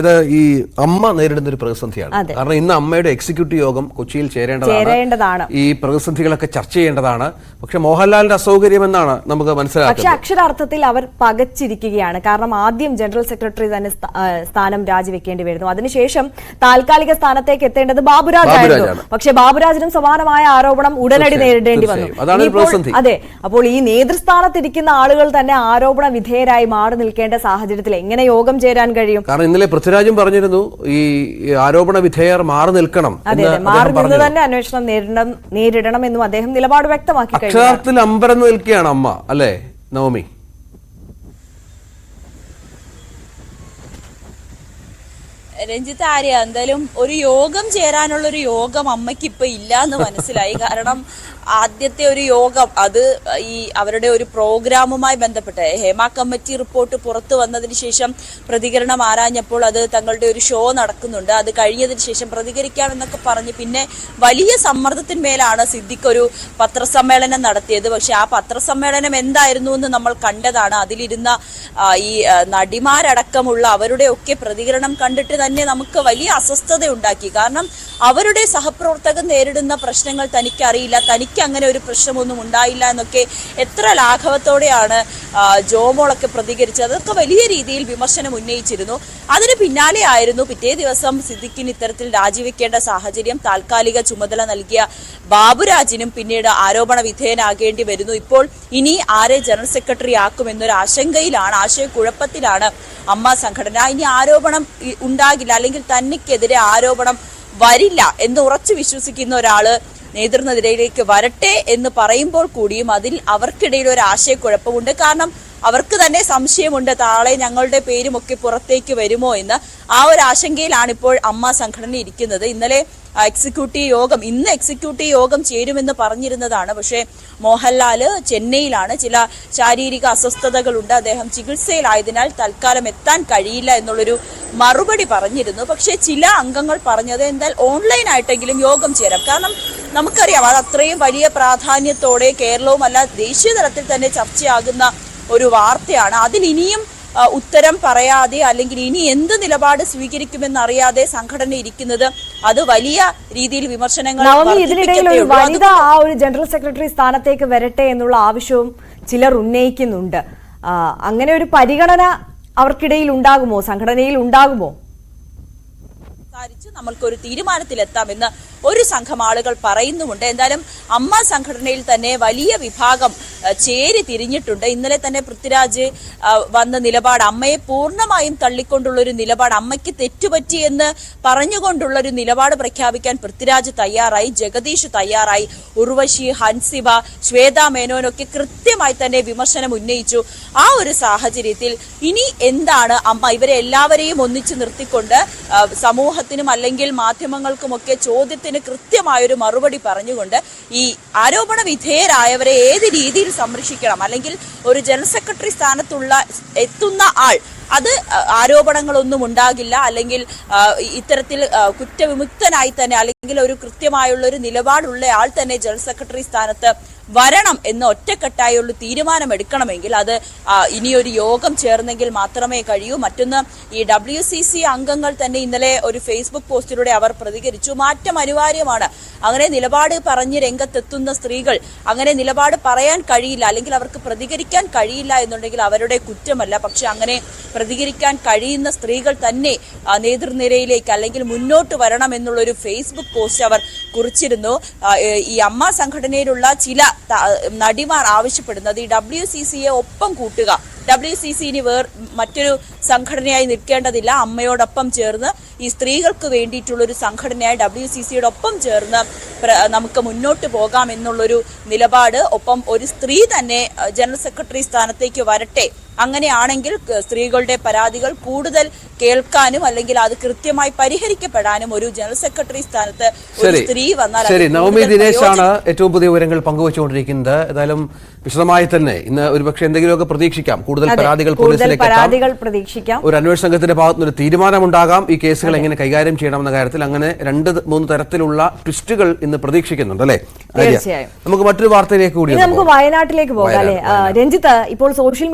ഇത് ഈ അമ്മ നേരിടുന്ന ഒരു പ്രതിസന്ധിയാണ്. കാരണം ഇന്ന് അമ്മയുടെ എക്സിക്യൂട്ടീവ് യോഗം കൊച്ചിയിൽ ചേരേണ്ടതാണ്. ഈ പ്രതിസന്ധികളൊക്കെ ചർച്ച ചെയ്യേണ്ടതാണ്. പക്ഷെ മോഹൻലാലിന്റെ അസൗകര്യം എന്നാണ് നമുക്ക് മനസ്സിലാക്കുന്നത്. പക്ഷെ അക്ഷരാർത്ഥത്തിൽ അവർ പകച്ചിരിക്കുകയാണ്. കാരണം ആദ്യം ജനറൽ സെക്രട്ടറി തന്നെ സ്ഥാനം രാജിവെക്കേണ്ടി വരുന്നു. അതിനുശേഷം താൽക്കാലിക സ്ഥാനത്തേക്ക് എത്തേണ്ടത് ബാബുരാജ് ആയിരുന്നു. പക്ഷെ ബാബുരാജിനും സമാനമായ ആരോപണം ഉടനടി നേരിടേണ്ടി വന്നു. അതാണ് പ്രതിസന്ധി. അതെ, അപ്പോൾ ഈ നേതൃസ്ഥാനത്തിരിക്കുന്ന ആളുകൾ തന്നെ ആരോപണ വിധേയരായി മാറി നിൽക്കേണ്ട സാഹചര്യത്തിൽ എങ്ങനെ യോഗം ചേരാൻ കഴിയും? കാരണം ഇന്നലെ പൃഥ്വിരാജും പറഞ്ഞിരുന്നു ഈ ആരോപണ വിധേയർ മാറി നിൽക്കണം. മാറി നിന്ന് തന്നെ അന്വേഷണം നേരിടണം എന്നും അദ്ദേഹം നിലപാട് വ്യക്തമാക്കി. അക്ഷരാർത്ഥത്തിൽ അമ്പരന്ന് നിൽക്കുകയാണ് അമ്മ, അല്ലേ നവമി? രഞ്ജിത്ത് ആര്യ, എന്തായാലും ഒരു യോഗം ചേരാനുള്ള ഒരു യോഗം അമ്മയ്ക്ക് ഇപ്പൊ ഇല്ല എന്ന് മനസ്സിലായി. കാരണം ആദ്യത്തെ ഒരു യോഗം അത് ഈ അവരുടെ ഒരു പ്രോഗ്രാമുമായി ബന്ധപ്പെട്ട് ഹേമ കമ്മിറ്റി റിപ്പോർട്ട് പുറത്തു വന്നതിന് ശേഷം പ്രതികരണം ആരാഞ്ഞപ്പോൾ അത് തങ്ങളുടെ ഒരു ഷോ നടക്കുന്നുണ്ട്, അത് കഴിഞ്ഞതിന് ശേഷം പ്രതികരിക്കാമെന്നൊക്കെ പറഞ്ഞ് പിന്നെ വലിയ സമ്മർദ്ദത്തിന്മേലാണ് സിദ്ദിഖ് ഒരു പത്രസമ്മേളനം നടത്തിയത്. പക്ഷെ ആ പത്രസമ്മേളനം എന്തായിരുന്നു എന്ന് നമ്മൾ കണ്ടതാണ്. അതിലിരുന്ന ഈ നടിമാരടക്കമുള്ള അവരുടെ ഒക്കെ പ്രതികരണം കണ്ടിട്ട് തന്നെ നമുക്ക് വലിയ അസ്വസ്ഥത ഉണ്ടാക്കി. കാരണം അവരുടെ സഹപ്രവർത്തകർ നേരിടുന്ന പ്രശ്നങ്ങൾ തനിക്കറിയില്ല, തനിക്ക് അങ്ങനെ ഒരു പ്രശ്നമൊന്നും ഉണ്ടായില്ല എന്നൊക്കെ എത്ര ലാഘവത്തോടെയാണ് ജോമോളൊക്കെ പ്രതികരിച്ചത്. അതൊക്കെ വലിയ രീതിയിൽ വിമർശനം ഉന്നയിച്ചിരുന്നു. അതിന് പിന്നാലെ ആയിരുന്നു പിറ്റേ ദിവസം സിദ്ദിഖിന് ഇത്തരത്തിൽ രാജിവെക്കേണ്ട സാഹചര്യം. താൽക്കാലിക ചുമതല നൽകിയ ബാബുരാജിനും പിന്നീട് ആരോപണ വിധേയനാകേണ്ടി വരുന്നു. ഇപ്പോൾ ഇനി ആരെ ജനറൽ സെക്രട്ടറി ആക്കുമെന്നൊരു ആശങ്കയിലാണ്, ആശയക്കുഴപ്പത്തിലാണ് അമ്മ സംഘടന. ഇനി ആരോപണം ഉണ്ടാകില്ല, അല്ലെങ്കിൽ തനിക്കെതിരെ ആരോപണം വരില്ല എന്ന് ഉറച്ചു വിശ്വസിക്കുന്ന ഒരാള് നേതൃനിരയിലേക്ക് വരട്ടെ എന്ന് പറയുമ്പോൾ കൂടിയും അതിൽ അവർക്കിടയിൽ ഒരു ആശയക്കുഴപ്പമുണ്ട്. കാരണം അവർക്ക് തന്നെ സംശയമുണ്ട്, നാളെ ഞങ്ങളുടെ പേരുമൊക്കെ പുറത്തേക്ക് വരുമോ എന്ന്. ആ ഒരു ആശങ്കയിലാണ് ഇപ്പോൾ അമ്മ സംഘടന ഇരിക്കുന്നത്. ഇന്ന് എക്സിക്യൂട്ടീവ് യോഗം ചേരുമെന്ന് പറഞ്ഞിരുന്നതാണ്. പക്ഷേ മോഹൻലാല് ചെന്നൈയിലാണ്, ചില ശാരീരിക അസ്വസ്ഥതകളുണ്ട്, അദ്ദേഹം ചികിത്സയിലായതിനാൽ തൽക്കാലം എത്താൻ കഴിയില്ല എന്നുള്ളൊരു മറുപടി പറഞ്ഞിരുന്നു. പക്ഷേ ചില അംഗങ്ങൾ പറഞ്ഞത് എന്തായാലും ഓൺലൈനായിട്ടെങ്കിലും യോഗം ചേരാം. കാരണം നമുക്കറിയാം അത് അത്രയും വലിയ പ്രാധാന്യത്തോടെ കേരളവും അല്ല ദേശീയ തലത്തിൽ തന്നെ ചർച്ചയാകുന്ന ഒരു വാർത്തയാണ്. അതിൽ ഇനിയും ഉത്തരം പറയാതെ അല്ലെങ്കിൽ ഇനി എന്ത് നിലപാട് സ്വീകരിക്കുമെന്നറിയാതെ സംഘടന ഇരിക്കുന്നത് അത് വലിയ രീതിയിൽ വിമർശനങ്ങൾ. ഇതിനിടയിൽ ഒരു വനിത ആ ഒരു ജനറൽ സെക്രട്ടറി സ്ഥാനത്തേക്ക് വരട്ടെ എന്നുള്ള ആവശ്യവും ചിലർ ഉന്നയിക്കുന്നുണ്ട്. അങ്ങനെ ഒരു പരിഗണന അവർക്കിടയിൽ ഉണ്ടാകുമോ, സംഘടനയിൽ ഉണ്ടാകുമോ? നമ്മൾക്കൊരു തീരുമാനത്തിലെത്താമെന്ന് ഒരു സംഘം ആളുകൾ പറയുന്നുമുണ്ട്. എന്തായാലും അമ്മ സംഘടനയിൽ തന്നെ വലിയ വിഭാഗം ചേരി തിരിഞ്ഞിട്ടുണ്ട്. ഇന്നലെ തന്നെ പൃഥ്വിരാജ് വന്ന നിലപാട്, അമ്മയെ പൂർണ്ണമായും തള്ളിക്കൊണ്ടുള്ളൊരു നിലപാട്, അമ്മയ്ക്ക് തെറ്റുപറ്റി എന്ന് പറഞ്ഞുകൊണ്ടുള്ളൊരു നിലപാട് പ്രഖ്യാപിക്കാൻ പൃഥ്വിരാജ് തയ്യാറായി, ജഗദീഷ് തയ്യാറായി, ഉർവശി, ഹൻസിബ, ശ്വേതാ മേനോനൊക്കെ കൃത്യമായി തന്നെ വിമർശനം ഉന്നയിച്ചു. ആ ഒരു സാഹചര്യത്തിൽ ഇനി എന്താണ് അമ്മ ഇവരെ എല്ലാവരെയും ഒന്നിച്ചു നിർത്തിക്കൊണ്ട് സമൂഹത്തിനും അല്ലെങ്കിൽ മാധ്യമങ്ങൾക്കുമൊക്കെ ചോദ്യത്തിന് കൃത്യമായൊരു മറുപടി പറഞ്ഞുകൊണ്ട് ഈ ആരോപണ വിധേയരായവരെ ഏത് രീതിയിൽ സംരക്ഷിക്കണം, അല്ലെങ്കിൽ ഒരു ജനറൽ സെക്രട്ടറി എത്തുന്ന ആൾ അത് ആരോപണങ്ങളൊന്നും ഉണ്ടാകില്ല, അല്ലെങ്കിൽ ഇത്തരത്തിൽ കുറ്റവിമുക്തനായി തന്നെ അല്ലെങ്കിൽ ഒരു കൃത്യമായുള്ള ഒരു നിലപാടുള്ള ആൾ തന്നെ ജനറൽ സെക്രട്ടറി സ്ഥാനത്ത് വരണം എന്ന് ഒറ്റക്കെട്ടായുള്ള തീരുമാനമെടുക്കണമെങ്കിൽ അത് ഇനിയൊരു യോഗം ചേർന്നെങ്കിൽ മാത്രമേ കഴിയൂ. മറ്റൊന്ന്, ഈ WCC അംഗങ്ങൾ തന്നെ ഇന്നലെ ഒരു ഫേസ്ബുക്ക് പോസ്റ്റിലൂടെ അവർ പ്രതികരിച്ചു, മാറ്റം അനിവാര്യമാണ്. അങ്ങനെ നിലപാട് പറഞ്ഞ് രംഗത്തെത്തുന്ന സ്ത്രീകൾ അങ്ങനെ നിലപാട് പറയാൻ കഴിയില്ല, അല്ലെങ്കിൽ അവർക്ക് പ്രതികരിക്കാൻ കഴിയില്ല എന്നുണ്ടെങ്കിൽ അവരുടെ കുറ്റമല്ല. പക്ഷെ അങ്ങനെ പ്രതികരിക്കാൻ കഴിയുന്ന സ്ത്രീകൾ തന്നെ നേതൃനിരയിലേക്ക് അല്ലെങ്കിൽ മുന്നോട്ട് വരണം എന്നുള്ളൊരു ഫേസ്ബുക്ക് പോസ്റ്റ് അവർ കുറിച്ചിരുന്നു. ഈ അമ്മ സംഘടനയിലുള്ള ചില നടിമാർ ആവശ്യപ്പെടുന്നത് ഈ WCCയെ ഒപ്പം കൂട്ടുക, WCC ഇനി മറ്റൊരു സംഘടനയായി നിൽക്കേണ്ടതില്ല, അമ്മയോടൊപ്പം ചേർന്ന് ഈ സ്ത്രീകൾക്ക് വേണ്ടിയിട്ടുള്ളൊരു സംഘടനയായി WCCയുടെ ഒപ്പം ചേർന്ന് നമുക്ക് മുന്നോട്ട് പോകാം എന്നുള്ളൊരു നിലപാട്. ഒപ്പം ഒരു സ്ത്രീ തന്നെ ജനറൽ സെക്രട്ടറി സ്ഥാനത്തേക്ക് വരട്ടെ, അങ്ങനെയാണെങ്കിൽ സ്ത്രീകളുടെ പരാതികൾ കൂടുതൽ കേൾക്കാനും അല്ലെങ്കിൽ അത് കൃത്യമായി പരിഹരിക്കപ്പെടാനും ഒരു ജനറൽ സെക്രട്ടറി സ്ഥാനത്ത് ഒരു സ്ത്രീ വന്നാൽ. ശരി, നവമി ദിനേശാണ് ഏറ്റവും പുതിയ വിവരങ്ങൾ പങ്കുവച്ചുകൊണ്ടിരിക്കുന്നത്. ഏതായാലും വിശദമായി തന്നെ ഇന്ന് ഒരുപക്ഷെ എന്തെങ്കിലുമൊക്കെ പ്രതീക്ഷിക്കാം, കൂടുതൽ പരാതികൾ പ്രതീക്ഷിക്കാം, ഒരു അന്വേഷണ സംഘത്തിന്റെ ഭാഗത്തുനിന്ന് ഒരു തീരുമാനമുണ്ടാകാം ഈ കേസുകൾ എങ്ങനെ കൈകാര്യം ചെയ്യണമെന്ന കാര്യത്തിൽ. അങ്ങനെ 2-3 തരത്തിലുള്ള ട്വിസ്റ്റുകൾ ഇന്ന് പ്രതീക്ഷിക്കുന്നുണ്ട്, അല്ലേ? തീർച്ചയായും. നമുക്ക് മറ്റൊരു വാർത്തയിലേക്ക് കൂടി നമുക്ക് വയനാട്ടിലേക്ക് പോകാം, അല്ലേ രഞ്ജിത്ത്? ഇപ്പോൾ സോഷ്യൽ